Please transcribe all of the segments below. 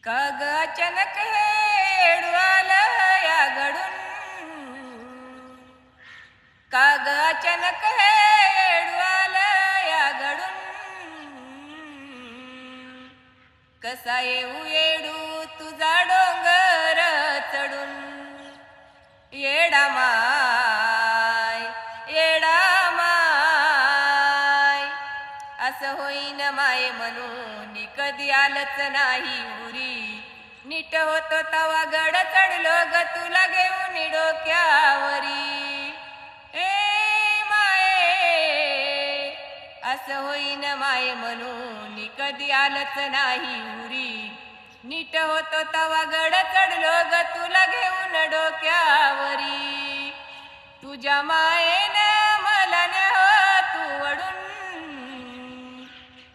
का ग अचानक हेडू आलं या घडून, का ग अचानक हेडू आलं या घडून, कसा येऊ येडू तुझा डोंगर चढून, येडा माय येडा माय, असं होईन माये म्हणून कधी आलंच नाही उरी, नीट होतो तवा गड चढलो ग तुला घेऊन डोक्यावरी, ए माये असं होईन माये म्हणून कधी आलंच नाही उरी, नीट होतो तवा गड चढलो ग तुला घेऊन डोक्यावरी, तुझ्या मायेनं मला नेह तू वडून,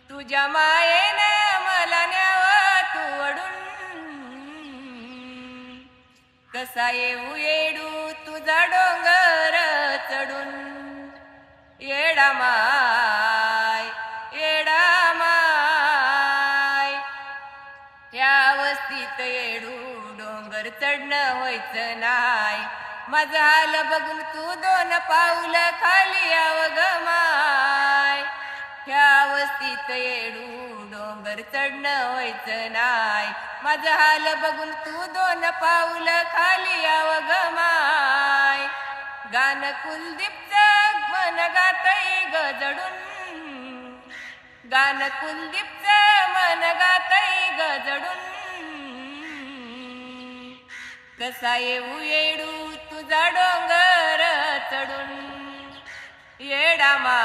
तुझ्या मायेनं मला न्याव तू वडून, कसा येऊ येडू तुझा डोंगर चढून, येडा माय येडा माय, या वस्तीत येडू डोंगर चढणं व्हायचं नाय, माझं हाल बघून तू दोन पाऊल खाली याव ग माय, ह्या वस्तीत येडू डोंगर चढणं व्हायचं नाय, माझं हाल बघून तू दोन पाऊल खाली याव ग माय, गाणं कुलदीपचं मन गातई गजडून, गाणं कुलदीपचं मन गातई गजडून, कसा येऊ येडू तुझा डोंगर चढून, येडा मा